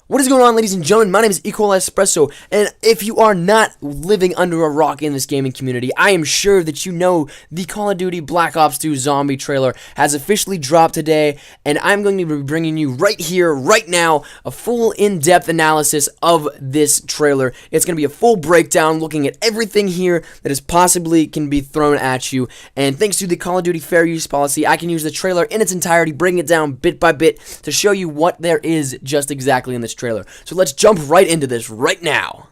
What is going on, ladies and gentlemen? My name is Equal Espresso, and if you are not living under a rock in this gaming community, I am sure that you know the Call of Duty Black Ops 2 Zombie trailer has officially dropped today, and I'm going to be bringing you right here, right now, a full in-depth analysis of this trailer. It's going to be a full breakdown, looking at everything here that is possibly can be thrown at you, and thanks to the Call of Duty Fair Use policy, I can use the trailer in its entirety, breaking it down bit by bit to show you what there is just exactly in this trailer. So let's jump right into this right now.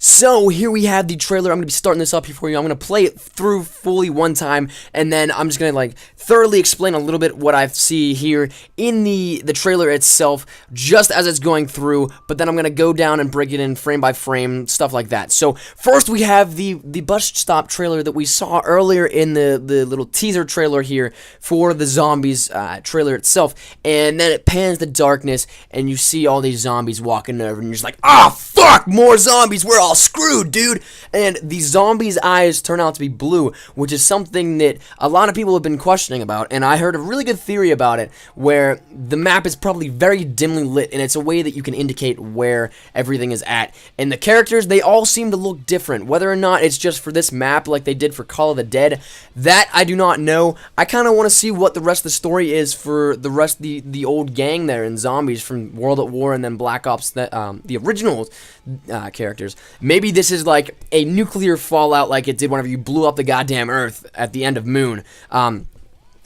So here we have the trailer. I'm going to be starting this up here for you. I'm going to play it through fully one time, and then I'm just going to thoroughly explain a little bit what I see here in the trailer itself, just as it's going through, but then I'm going to go down and break it in frame by frame, stuff like that. So first we have the bus stop trailer that we saw earlier in the little teaser trailer here for the zombies trailer itself, and then it pans to darkness, and you see all these zombies walking over, and you're just like, ah, fuck, more zombies, we're all screwed, dude. And the zombies' eyes turn out to be blue, which is something that a lot of people have been questioning about, and I heard a really good theory about it, where the map is probably very dimly lit, and it's a way that you can indicate where everything is at. And the characters, they all seem to look different. Whether or not it's just for this map like they did for Call of the Dead, that I do not know. I kind of want to see what the rest of the story is for the rest of the old gang there and zombies from World at War and then Black Ops, the original characters. Maybe this is like a nuclear fallout like it did whenever you blew up the goddamn Earth at the end of Moon.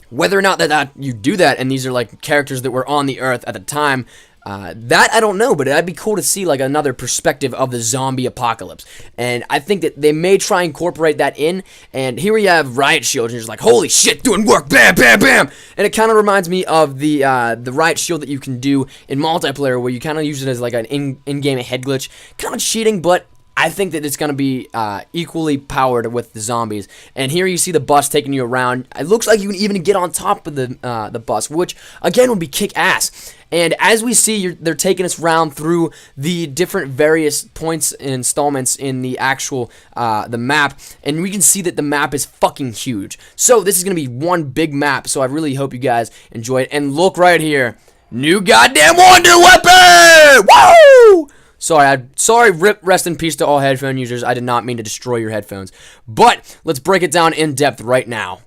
Whether or not that you do that, and these are like characters that were on the Earth at the time, that I don't know, but it'd be cool to see like another perspective of the zombie apocalypse. And I think that they may try and incorporate that in. And here we have Riot Shows, and you're just like, holy shit, doing work, bam, bam, bam. And it kind of reminds me of the Riot Shield that you can do in multiplayer, where you kind of use it as like an in-game head glitch, kind of cheating, but I think that it's going to be equally powered with the zombies. And here you see the bus taking you around. It looks like you can even get on top of the bus, which, again, would be kick-ass. And as we see, they're taking us around through the different various points and installments in the actual the map. And we can see that the map is fucking huge. So this is going to be one big map. So I really hope you guys enjoy it. And look right here. New goddamn wonder weapon! Woo! Sorry, rest in peace to all headphone users. I did not mean to destroy your headphones. But let's break it down in depth right now.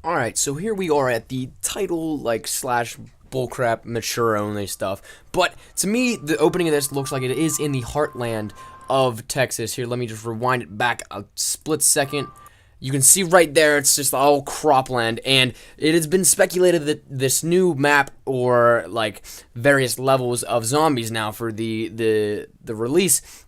Alright, so here we are at the title, slash bullcrap, mature only stuff. But to me, the opening of this looks like it is in the heartland of Texas. Here, let me just rewind it back a split second. You can see right there, it's just all cropland, and it has been speculated that this new map, or various levels of zombies now for the release,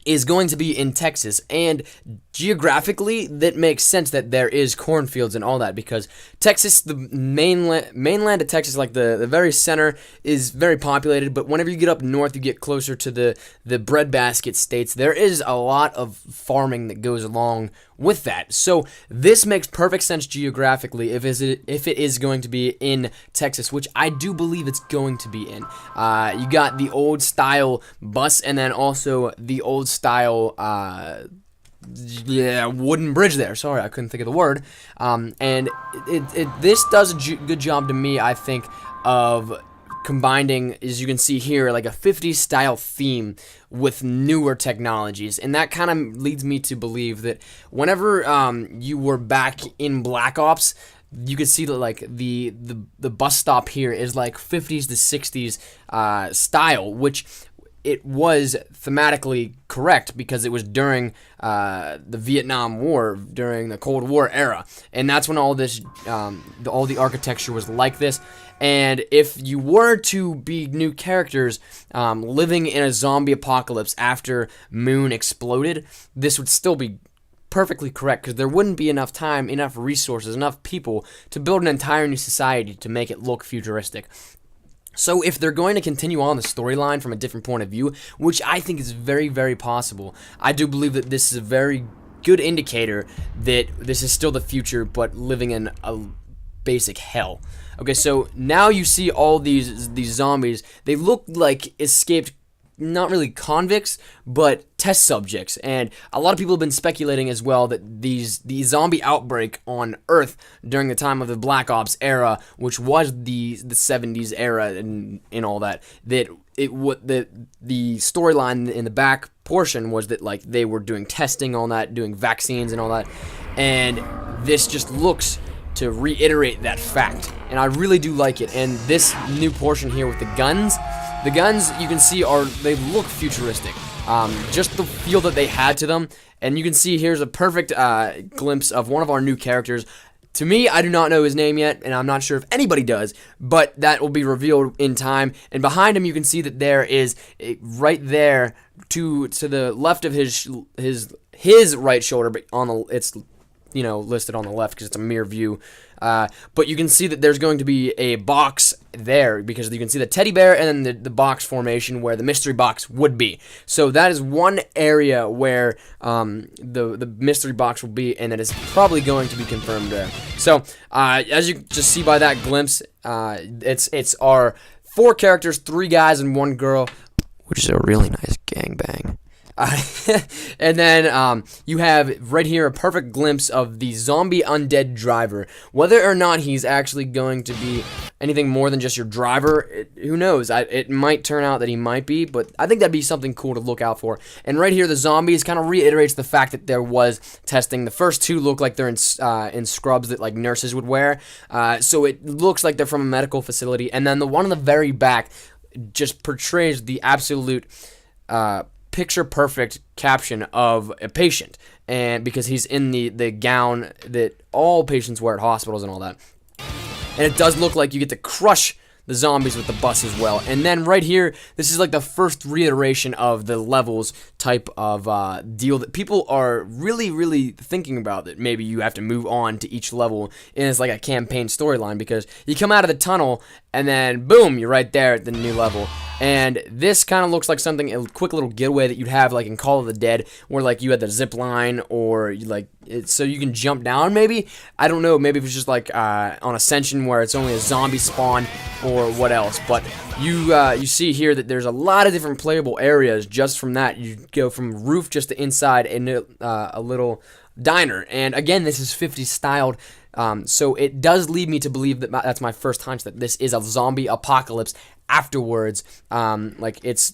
is going to be in Texas. And geographically, that makes sense that there is cornfields and all that, because Texas, the mainland of Texas, like the very center, is very populated, but whenever you get up north, you get closer to the breadbasket states, there is a lot of farming that goes along with that. So this makes perfect sense geographically if it is going to be in Texas, which I do believe it's going to be in. You got the old style bus, and then also the old style wooden bridge there. Sorry, I couldn't think of the word. And this does a good job to me, I think, of combining, as you can see here, like a 50s style theme with newer technologies. And that kind of leads me to believe that whenever you were back in Black Ops, you could see that the bus stop here is like 50s to 60s style, which it was thematically correct because it was during the Vietnam War, during the Cold War era, and that's when all this, all the architecture was like this. And if you were to be new characters living in a zombie apocalypse after Moon exploded, this would still be perfectly correct, because there wouldn't be enough time, enough resources, enough people to build an entire new society to make it look futuristic. So if they're going to continue on the storyline from a different point of view, which I think is very, very possible, I do believe that this is a very good indicator that this is still the future, but living in a basic hell. Okay, so now you see all these zombies. They look like escaped not really convicts, but test subjects. And a lot of people have been speculating as well that the zombie outbreak on Earth during the time of the Black Ops era, which was the 70s era and all that, the storyline in the back portion was that like they were doing testing on that, doing vaccines and all that, and this just looks to reiterate that fact, and I really do like it. And this new portion here with the guns you can see they look futuristic, just the feel that they had to them. And you can see here's a perfect glimpse of one of our new characters. To me, I do not know his name yet, and I'm not sure if anybody does, but that will be revealed in time. And behind him, you can see that there is right there to the left of his right shoulder, but it's listed on the left because it's a mirror view. But you can see that there's going to be a box there because you can see the teddy bear and then the box formation where the mystery box would be. So that is one area where the mystery box will be, and it is probably going to be confirmed there. So as you just see by that glimpse, it's our 4 characters, 3 guys and 1 girl, which is a really nice gangbang. And then you have right here a perfect glimpse of the zombie undead driver. Whether or not he's actually going to be anything more than just your driver, who knows? It might turn out that he might be, but I think that'd be something cool to look out for. And right here, the zombies kind of reiterates the fact that there was testing. The first 2 look like they're in scrubs that like nurses would wear, so it looks like they're from a medical facility. And then the one in the very back just portrays the absolute picture perfect caption of a patient, and because he's in the gown that all patients wear at hospitals and all that. And it does look like you get to crush the zombies with the bus as well. And then right here, this is like the first reiteration of the levels type of deal that people are really thinking about, that maybe you have to move on to each level, and it's like a campaign storyline because you come out of the tunnel and then boom, you're right there at the new level. And this kind of looks like something, a quick little getaway that you'd have like in Call of the Dead, where like you had the zip line, or you so you can jump down maybe. I don't know, maybe if it's just like on Ascension where it's only a zombie spawn or what else. But you see here that there's a lot of different playable areas just from that. You go from roof just to inside a little diner. And again, this is 50s styled. So it does lead me to believe that that's my first hunch that this is a zombie apocalypse afterwards. Like it's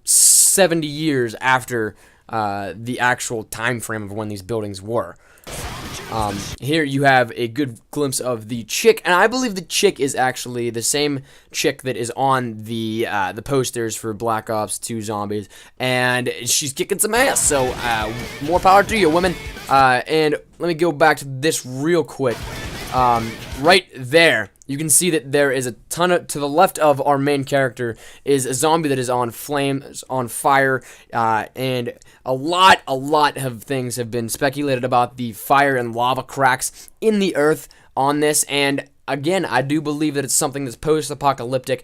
70 years after the actual time frame of when these buildings were. Here you have a good glimpse of the chick, and I believe the chick is actually the same chick that is on the posters for Black Ops 2 Zombies, and she's kicking some ass, so more power to you, women. And let me go back to this real quick. Right there, you can see that there is a ton of, to the left of our main character is a zombie that is on flames, on fire, and a lot of things have been speculated about the fire and lava cracks in the earth on this, and again, I do believe that it's something that's post-apocalyptic,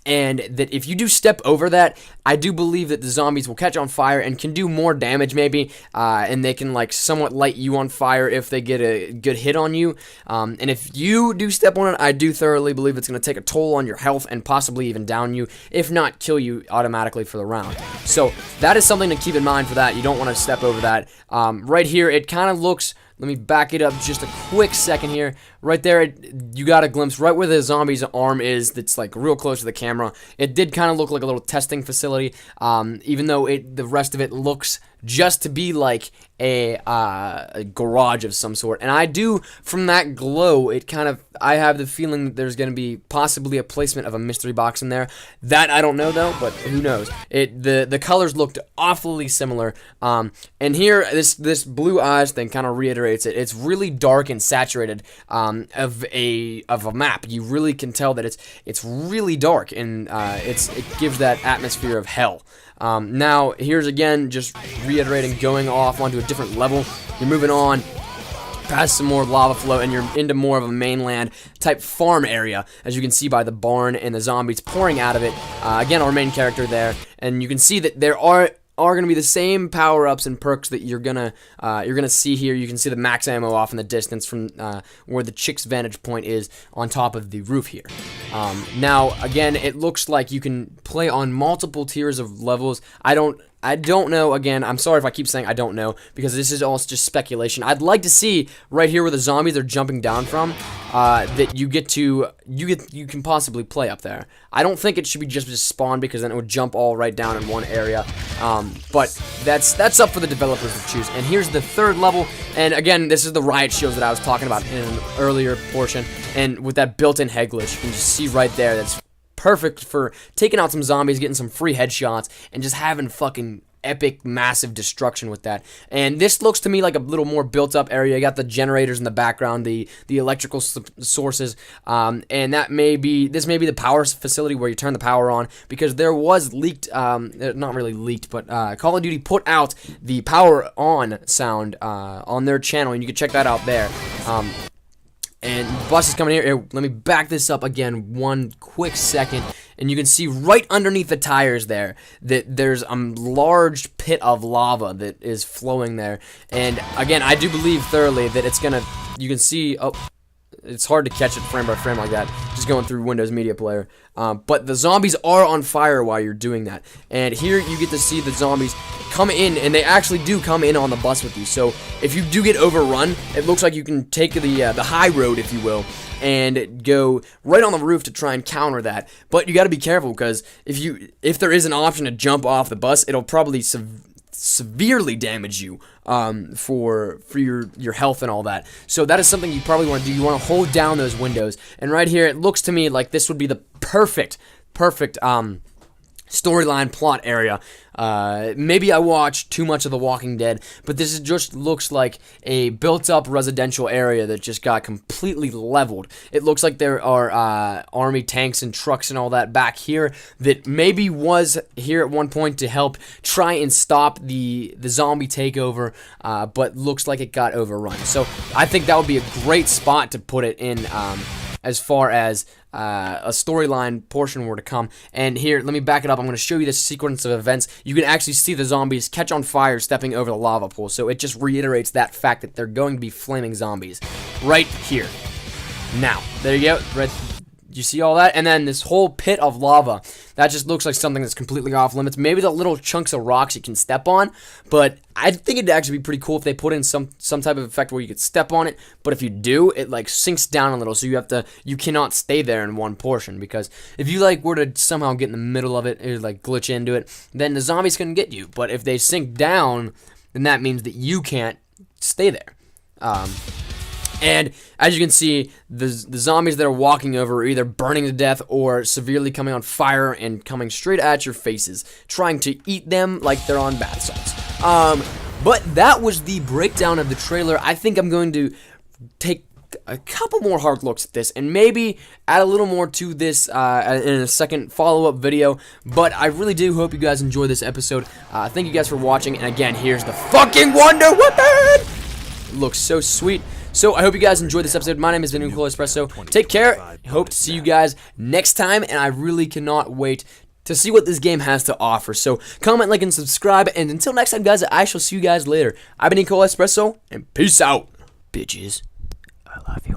and that if you do step over that, I do believe that the zombies will catch on fire and can do more damage maybe, and they can like somewhat light you on fire if they get a good hit on you. And if you do step on it, I do thoroughly believe it's going to take a toll on your health and possibly even down you, if not kill you automatically for the round. So that is something to keep in mind for that. You don't want to step over that. Right here, it kind of looks... Let me back it up just a quick second here. Right there, you got a glimpse right where the zombie's arm is that's like real close to the camera. It did kind of look like a little testing facility, even though the rest of it looks just to be like a garage of some sort. And I do, from that glow, I have the feeling that there's going to be possibly a placement of a mystery box in there. That I don't know though, but who knows. The colors looked awfully similar. And here, this blue eyes thing kind of reiterates it. It's really dark and saturated of a map. You really can tell that it's really dark, and it gives that atmosphere of hell. Now, here's again, just reiterating, going off onto a different level. You're moving on past some more lava flow, and you're into more of a mainland type farm area, as you can see by the barn and the zombies pouring out of it. Again, our main character there, and you can see that there are are gonna be the same power-ups and perks that you're gonna see here. You can see the max ammo off in the distance from where the chick's vantage point is on top of the roof here. Now, again, it looks like you can play on multiple tiers of levels. I don't know. Again, I'm sorry if I keep saying I don't know, because this is all just speculation. I'd like to see right here where the zombies are jumping down from, that you can possibly play up there. I don't think it should be just spawn, because then it would jump all right down in one area. But that's up for the developers to choose. And here's the third level. And again, this is the Riot Shows that I was talking about in an earlier portion. And with that built-in head glitch, you can just see right there. That's perfect for taking out some zombies, getting some free headshots, and just having fucking epic, massive destruction with that. And this looks to me like a little more built-up area. You got the generators in the background, the electrical sources, and this may be the power facility where you turn the power on, because there was leaked, not really leaked, but Call of Duty put out the power on sound on their channel, and you can check that out there. And bus is coming here. Let me back this up again one quick second. And you can see right underneath the tires there that there's a large pit of lava that is flowing there. And again, I do believe thoroughly that it's gonna, you can see, oh, it's hard to catch it frame by frame like that, just going through Windows Media Player. But the zombies are on fire while you're doing that. And here you get to see the zombies come in, and they actually do come in on the bus with you. So if you do get overrun, it looks like you can take the high road, if you will, and go right on the roof to try and counter that. But you got to be careful, because if there is an option to jump off the bus, it'll probably severely damage you for your health and all that. So that is something you probably want to do. You want to hold down those windows. And right here, it looks to me like this would be the perfect storyline plot area. Maybe I watched too much of The Walking Dead, but this just looks like a built-up residential area that just got completely leveled. It looks like there are army tanks and trucks and all that back here that maybe was here at one point to help try and stop the zombie takeover, but looks like it got overrun. So I think that would be a great spot to put it in, as far as a storyline portion were to come. And here, let me back it up. I'm going to show you this sequence of events. You can actually see the zombies catch on fire stepping over the lava pool. So it just reiterates that fact that they're going to be flaming zombies right here. Now, there you go. Right. You see all that? And then this whole pit of lava, that just looks like something that's completely off limits. Maybe the little chunks of rocks you can step on, but I think it'd actually be pretty cool if they put in some type of effect where you could step on it. But if you do, it like sinks down a little, so you cannot stay there in one portion, because if you like were to somehow get in the middle of it or like glitch into it, then the zombies couldn't get you. But if they sink down, then that means that you can't stay there. And as you can see, the zombies that are walking over are either burning to death or severely coming on fire and coming straight at your faces, trying to eat them like they're on bath salts. But that was the breakdown of the trailer. I think I'm going to take a couple more hard looks at this and maybe add a little more to this in a second follow-up video. But I really do hope you guys enjoy this episode. Thank you guys for watching. And again, here's the fucking Wonder Weapon! It looks so sweet. So I hope you guys enjoyed this episode. My name is Cool Espresso. Take care. Hope to see you guys next time, and I really cannot wait to see what this game has to offer. So comment, like, and subscribe. And until next time, guys, I shall see you guys later. I've been Cool Espresso, and peace out, bitches. I love you.